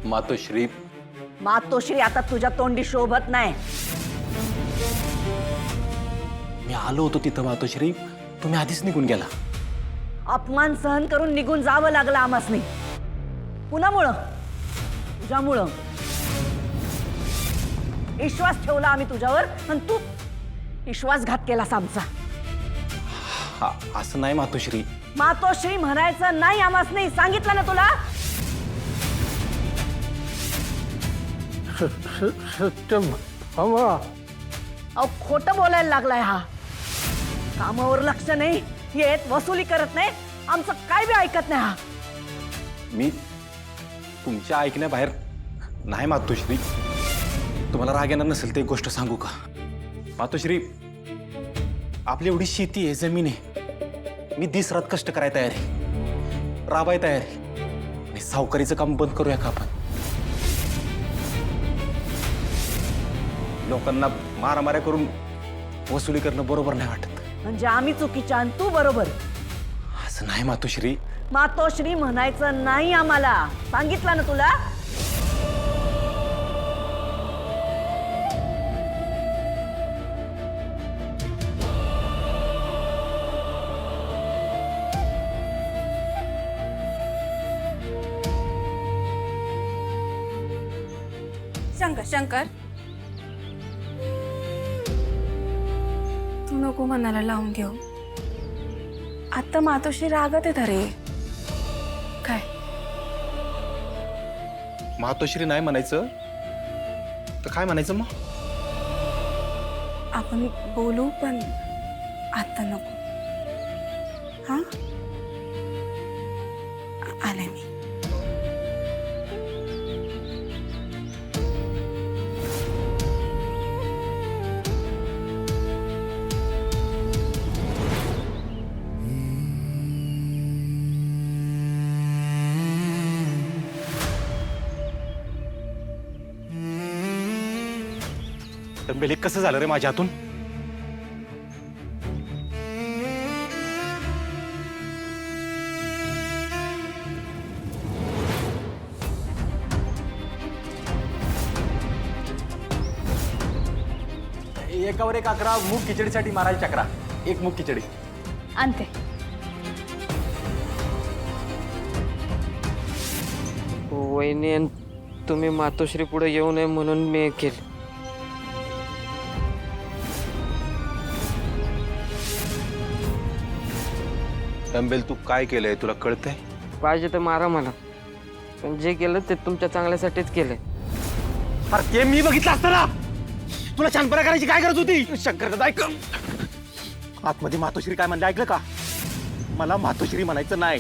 मातोश्री मातोश्री आता तुझ्या तोंडी शोभत नाही. मी आलो होतो तिथं मातोश्री, तुम्ही आधीच निघून गेला. अपमान सहन करून निघून जावं लागलं आमासनी. कुणामुळं? तुझ्यामुळं. विश्वास ठेवला आम्ही तुझ्यावर आणि तू विश्वासघात केलास आमचा. असं नाही मातोश्री. मातोश्री म्हणायचं नाही आमासनी, सांगितलं ना तुला. सत्यम अवा. अहो खोटं बोलायला लागलाय हा. कामावर लक्ष नाही, येत वसुली करत नाही, आमचं काय बी ऐकत नाही हा. मी तुमच्या ऐकण्याबाहेर नाही मातोश्री. तुम्हाला राग येणार नसेल ते गोष्ट सांगू का? मातोश्री, आपली एवढी शेती आहे, जमीन आहे, मी दिस रात कष्ट करायला तयार आहे, राबाय तयार आहे. आणि सावकारीचं काम बंद करूया का आपण? लोकांना मारामाऱ्या करून वसुली करणं बरोबर नाही वाटत. म्हणजे आम्ही चुकीच्या आणि तू बरोबर. असं नाही मातोश्री. मातोश्री म्हणायचं नाही आम्हाला, सांगितलं ना तुला. शंकर शंकर, तू नको मनाला लावून घेऊ. आता मातोश्री रागात आहेत रे. काय मातोश्री नाही म्हणायचं तर काय म्हणायचं मग? आपण बोलू, पण आता नको. हा, आले मी. तर कसं झालं रे माझ्या हातून? एकावर एक 11 मूग खिचडीसाठी मारायची चक्रा. एक मूग खिचडी आणते. वहिनी, तुम्ही मातोश्री पुढे येऊ नये म्हणून मी केलं. डंबेल, तू काय केलंय तुला कळतंय? पाहिजे तर मारा मला, पण जे केलं ते तुमच्या चांगल्यासाठीच केलंय. अरे ते मी बघितलं असताना तुला शांतपणा करायची काय गरज होती? शंकर, ऐक, आतमध्ये मातोश्री काय म्हणलं ऐकलं का? मला मातोश्री म्हणायचं नाही.